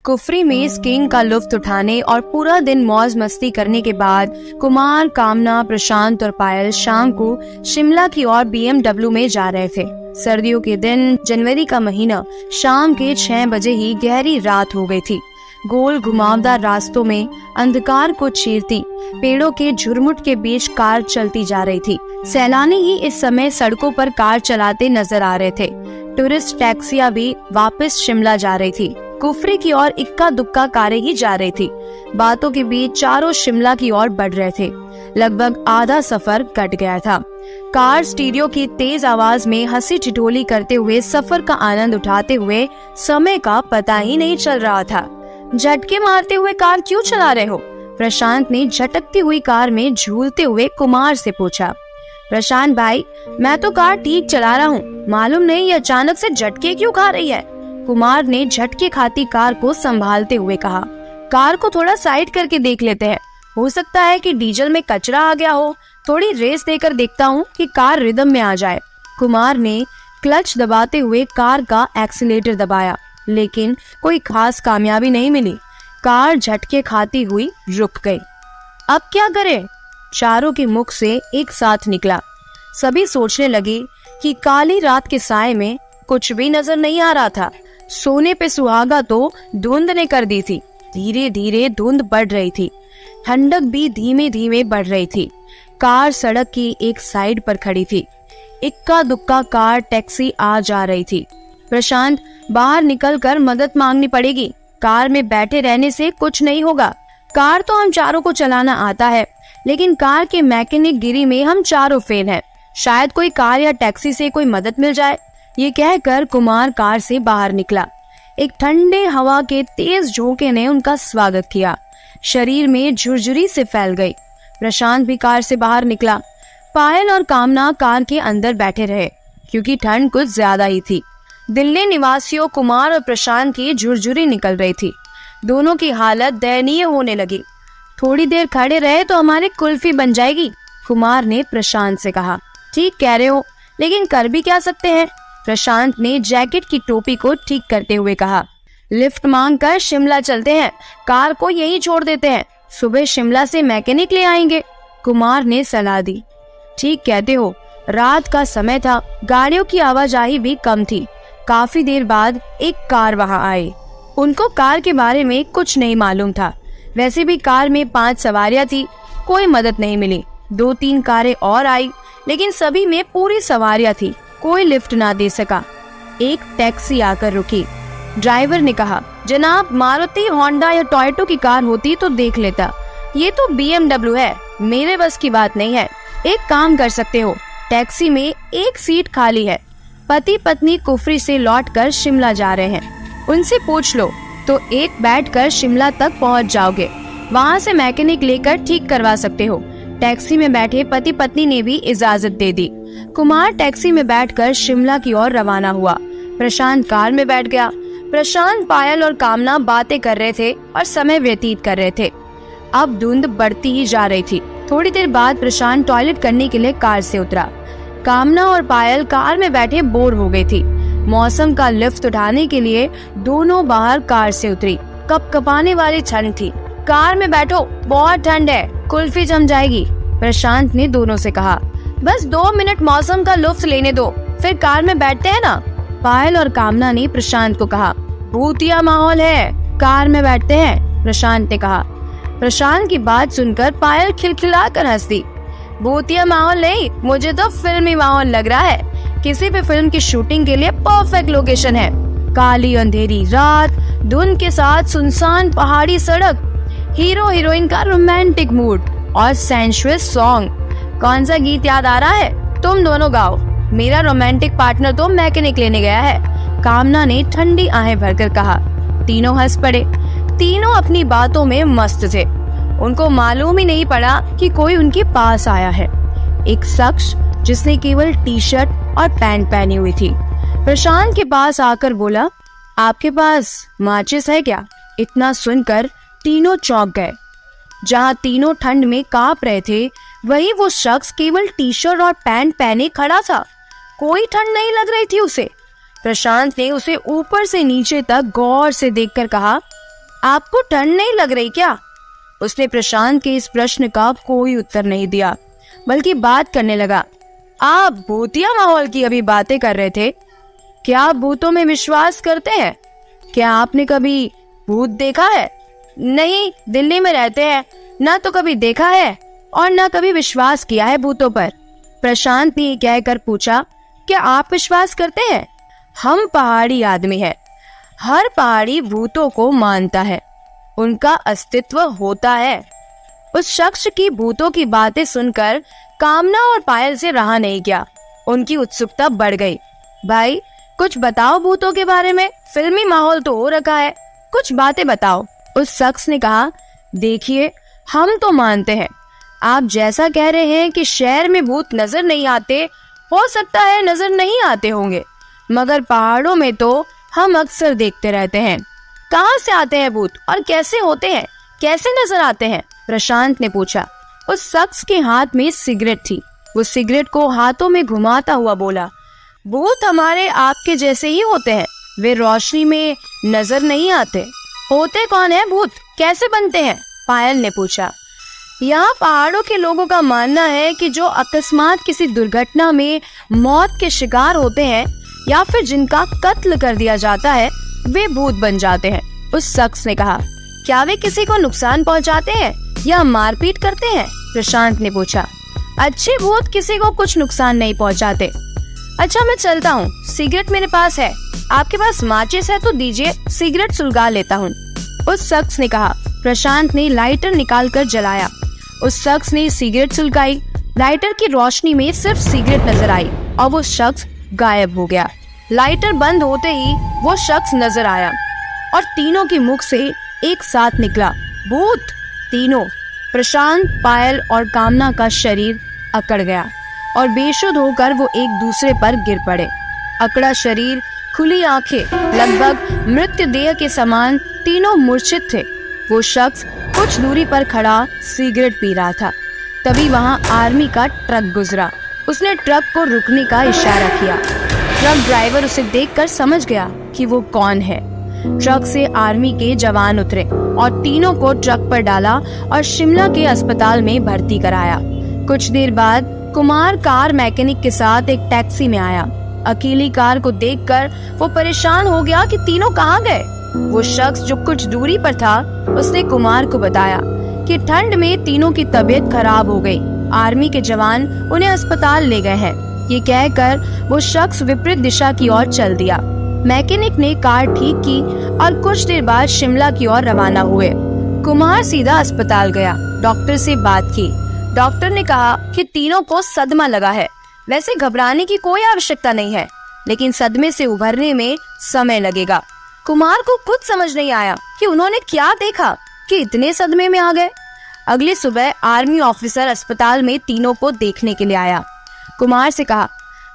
कुफरी में स्कीइंग का लुत्फ उठाने और पूरा दिन मौज मस्ती करने के बाद कुमार, कामना, प्रशांत और पायल शाम को शिमला की ओर BMW में जा रहे थे। सर्दियों के दिन, जनवरी का महीना, शाम के 6 बजे ही गहरी रात हो गई थी। गोल घुमावदार रास्तों में अंधकार को चीरती पेड़ों के झुरमुट के बीच कार चलती जा रही थी। सैलानी ही इस समय सड़कों पर कार चलाते नजर आ रहे थे। टूरिस्ट टैक्सियां भी वापस शिमला जा रही थी। कुफरी की ओर इक्का दुक्का कारें ही जा रही थी। बातों के बीच चारों शिमला की ओर बढ़ रहे थे। लगभग आधा सफर कट गया था। कार स्टीरियो की तेज आवाज में हंसी ठिठोली करते हुए सफर का आनंद उठाते हुए समय का पता ही नहीं चल रहा था। झटके मारते हुए कार क्यों चला रहे हो? प्रशांत ने झटकती हुई कार में झूलते हुए कुमार से पूछा। प्रशांत भाई, मैं तो कार ठीक चला रहा हूँ, मालूम नहीं ये अचानक से झटके क्यों खा रही है? कुमार ने झटके खाती कार को संभालते हुए कहा। कार को थोड़ा साइड करके देख लेते हैं, हो सकता है कि डीजल में कचरा आ गया हो। थोड़ी रेस देकर देखता हूँ कि कार रिदम में आ जाए। कुमार ने क्लच दबाते हुए कार का एक्सीलेटर दबाया, लेकिन कोई खास कामयाबी नहीं मिली। कार झटके खाती हुई रुक गई। अब क्या करें? चारों के मुख से एक साथ निकला। सभी सोचने लगे कि काली रात के साए में कुछ भी नजर नहीं आ रहा था। सोने पे सुहागा तो धुंध ने कर दी थी। धीरे धीरे धुंध बढ़ रही थी। ठंडक भी धीमे धीमे बढ़ रही थी। कार सड़क की एक साइड पर खड़ी थी। इक्का दुक्का कार टैक्सी आ जा रही थी। प्रशांत, बाहर निकलकर मदद मांगनी पड़ेगी। कार में बैठे रहने से कुछ नहीं होगा। कार तो हम चारों को चलाना आता है, लेकिन कार के मैकेनिक गिरी में हम चारों फेल हैं। शायद कोई कार या टैक्सी से कोई मदद मिल जाए। ये कहकर कुमार कार से बाहर निकला। एक ठंडे हवा के तेज झोंके ने उनका स्वागत किया। शरीर में झुरझुरी से फैल गई। प्रशांत भी कार से बाहर निकला। पायल और कामना कार के अंदर बैठे रहे, क्योंकि ठंड कुछ ज्यादा ही थी। दिल्ली निवासियों कुमार और प्रशांत की झुरझुरी निकल रही थी। दोनों की हालत दयनीय होने लगी। थोड़ी देर खड़े रहे तो हमारी कुल्फी बन जाएगी, कुमार ने प्रशांत से कहा। ठीक कह रहे हो, लेकिन कर भी क्या सकते हैं? प्रशांत ने जैकेट की टोपी को ठीक करते हुए कहा। लिफ्ट मांग कर शिमला चलते हैं, कार को यहीं छोड़ देते हैं। सुबह शिमला से मैकेनिक ले आएंगे, कुमार ने सलाह दी। ठीक कहते हो, रात का समय था, गाड़ियों की आवाजाही भी कम थी। काफी देर बाद एक कार वहां आई। उनको कार के बारे में कुछ नहीं मालूम था। वैसे भी कार में 5 सवारियां थी। कोई मदद नहीं मिली। 2-3 कारें और आई, लेकिन सभी में पूरी सवारियां थी। कोई लिफ्ट ना दे सका। एक टैक्सी आकर रुकी। ड्राइवर ने कहा, जनाब, मारुति, होंडा या टोयोटा की कार होती तो देख लेता। ये तो BMW है, मेरे बस की बात नहीं है। एक काम कर सकते हो, टैक्सी में एक सीट खाली है। पति पत्नी कुफरी से लौटकर शिमला जा रहे हैं, उनसे पूछ लो तो एक बैठकर शिमला तक पहुंच जाओगे। वहां से मैकेनिक लेकर ठीक करवा सकते हो। टैक्सी में बैठे पति पत्नी ने भी इजाजत दे दी। कुमार टैक्सी में बैठकर शिमला की ओर रवाना हुआ। प्रशांत कार में बैठ गया। प्रशांत, पायल और कामना बातें कर रहे थे और समय व्यतीत कर रहे थे। अब धुंध बढ़ती ही जा रही थी। थोड़ी देर बाद प्रशांत टॉयलेट करने के लिए कार से उतरा। कामना और पायल कार में बैठे बोर हो गई थी। मौसम का लुत्फ उठाने के लिए दोनों बाहर कार से उतरी। कपकपाने वाली ठंड थी। कार में बैठो, बहुत ठंड है, कुल्फी जम जाएगी, प्रशांत ने दोनों से कहा। बस 2 मिनट मौसम का लुत्फ लेने दो, फिर कार में बैठते हैं ना, पायल और कामना ने प्रशांत को कहा। भूतिया माहौल है, कार में बैठते हैं, प्रशांत ने कहा। प्रशांत की बात सुनकर पायल खिलखिला कर हंस दी। भूतिया माहौल नहीं, मुझे तो फिल्मी माहौल लग रहा है। किसी भी फिल्म की शूटिंग के लिए परफेक्ट लोकेशन है। काली अंधेरी रात, धुंध के साथ सुनसान पहाड़ी सड़क, हीरो हीरोइन का रोमांटिक मूड और सेंसुअस सॉन्ग। कौन सा गीत याद आ रहा है? तुम दोनों गाओ। मेरा रोमांटिक पार्टनर तो मैकेनिक लेने गया है, कामना ने ठंडी आहें भरकर कहा। तीनों हंस पड़े। तीनों अपनी बातों में मस्त थे। उनको मालूम ही नहीं पड़ा कि कोई उनके पास आया है। एक शख्स जिसने केवल टी-शर्ट और पैंट पहनी हुई थी, प्रशांत के पास आकर बोला, आपके पास माचिस है क्या? इतना सुनकर तीनों चौंक गए। जहाँ तीनों ठंड में कांप रहे थे, वही वो शख्स केवल टी-शर्ट और पैंट पहने खड़ा था। कोई ठंड नहीं लग रही थी उसे। प्रशांत ने उसे ऊपर से नीचे तक गौर से देखकर कहा, आपको ठंड नहीं लग रही क्या? उसने प्रशांत के इस प्रश्न का कोई उत्तर नहीं दिया, बल्कि बात करने लगा। आप भूतिया माहौल की अभी बातें कर रहे थे। क्या आप भूतों में विश्वास करते हैं? क्या आपने कभी भूत देखा है? नहीं, दिल्ली में रहते हैं, ना तो कभी देखा है और ना कभी विश्वास किया है भूतों पर। प्रशांत ने कहकर पूछा, क्या आप विश्वास करते हैं? हम पहाड़ी आदमी हैं। हर पहाड़ी भूतों को मानता है, उनका अस्तित्व होता है। उस शख्स की भूतों की बातें सुनकर कामना और पायल से रहा नहीं गया। उनकी उत्सुकता बढ़ गई। भाई, कुछ बताओ भूतों के बारे में, फिल्मी माहौल तो हो रखा है, कुछ बातें बताओ। उस शख्स ने कहा, देखिए, हम तो मानते हैं। आप जैसा कह रहे हैं कि शहर में भूत नजर नहीं आते, हो सकता है नजर नहीं आते होंगे, मगर पहाड़ों में तो हम अक्सर देखते रहते हैं। कहाँ से आते हैं भूत और कैसे होते हैं, कैसे नजर आते हैं? प्रशांत ने पूछा। उस शख्स के हाथ में सिगरेट थी। वो सिगरेट को हाथों में घुमाता हुआ बोला, भूत हमारे आपके जैसे ही होते हैं, वे रोशनी में नजर नहीं आते। होते कौन है भूत, कैसे बनते हैं? पायल ने पूछा। यहाँ पहाड़ों के लोगों का मानना है कि जो अकस्मात किसी दुर्घटना में मौत के शिकार होते हैं या फिर जिनका कत्ल कर दिया जाता है, वे भूत बन जाते हैं। उस शख्स ने कहा। क्या वे किसी को नुकसान पहुँचाते हैं या मारपीट करते हैं? प्रशांत ने पूछा। अच्छे भूत किसी को कुछ नुकसान नहीं पहुँचाते। अच्छा, मैं चलता हूँ, सिगरेट मेरे पास है, आपके पास माचिस है तो दीजिए, सिगरेट सुलगा लेता हूँ। उस शख्स ने कहा। प्रशांत ने लाइटर निकालकर जलाया। उस शख्स ने सिगरेट सुलगाई। लाइटर की रोशनी में सिर्फ सिगरेट नजर आई और वो शख्स गायब हो गया। लाइटर बंद होते ही वो शख्स नजर आया और तीनों के मुख से एक साथ निकला, भूत। तीनों, प्रशांत, पायल और कामना का शरीर अकड़ गया और बेशुद्ध होकर वो एक दूसरे पर गिर पड़े। अकड़ा शरीर, खुली आंखें, लगभग मृतदेह के समान, तीनों मूर्छित थे। वो शख्स कुछ दूरी पर खड़ा सिगरेट पी रहा था। तभी वहाँ आर्मी का ट्रक गुजरा। उसने ट्रक को रुकने का इशारा किया। ट्रक ड्राइवर उसे देखकर समझ गया कि वो कौन है। ट्रक से आर्मी के जवान उतरे और तीनों को ट्रक पर डाला और शिमला के अस्पताल में भर्ती कराया। कुछ देर बाद कुमार कार मैकेनिक के साथ एक टैक्सी में आया। अकेली कार को देखकर वो परेशान हो गया कि तीनों कहाँ गए। वो शख्स जो कुछ दूरी पर था, उसने कुमार को बताया कि ठंड में तीनों की तबीयत खराब हो गई। आर्मी के जवान उन्हें अस्पताल ले गए हैं। ये कहकर वो शख्स विपरीत दिशा की ओर चल दिया। मैकेनिक ने कार ठीक की और कुछ देर बाद शिमला की ओर रवाना हुए। कुमार सीधा अस्पताल गया, डॉक्टर से बात की। डॉक्टर ने कहा कि तीनों को सदमा लगा है। वैसे घबराने की कोई आवश्यकता नहीं है, लेकिन सदमे से उभरने में समय लगेगा। कुमार को खुद समझ नहीं आया कि उन्होंने क्या देखा कि इतने सदमे में आ गए। अगली सुबह आर्मी ऑफिसर अस्पताल में तीनों को देखने के लिए आया। कुमार से कहा,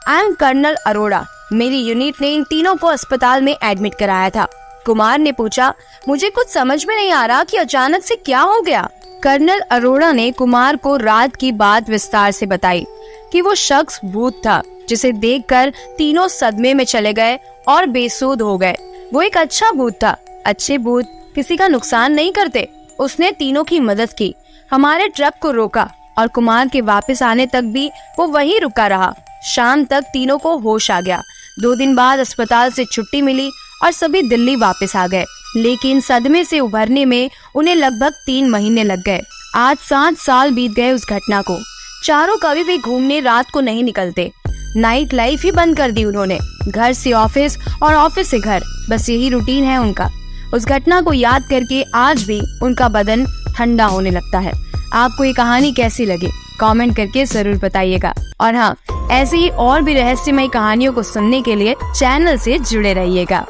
आई एम कर्नल अरोड़ा, मेरी यूनिट ने इन तीनों को अस्पताल में एडमिट कराया था। कुमार ने पूछा, मुझे कुछ समझ में नहीं आ रहा कि अचानक से क्या हो गया। कर्नल अरोड़ा ने कुमार को रात की बात विस्तार से बताई कि वो शख्स भूत था जिसे देखकर तीनों सदमे में चले गए और बेसुध हो गए। वो एक अच्छा भूत था। अच्छे भूत किसी का नुकसान नहीं करते। उसने तीनों की मदद की, हमारे ट्रक को रोका और कुमार के वापस आने तक भी वो वहीं रुका रहा। शाम तक तीनों को होश आ गया। 2 दिन बाद अस्पताल से छुट्टी मिली और सभी दिल्ली वापस आ गए, लेकिन सदमे से उभरने में उन्हें लगभग 3 महीने लग गए। आज 7 साल बीत गए उस घटना को। चारों कभी भी घूमने रात को नहीं निकलते। नाइट लाइफ ही बंद कर दी उन्होंने। घर से ऑफिस और ऑफिस से घर, बस यही रूटीन है उनका। उस घटना को याद करके आज भी उनका बदन ठंडा होने लगता है। आपको ये कहानी कैसी लगी कमेंट करके जरूर बताइएगा। और हाँ, ऐसी ही और भी रहस्यमय कहानियों को सुनने के लिए चैनल से जुड़े रहिएगा।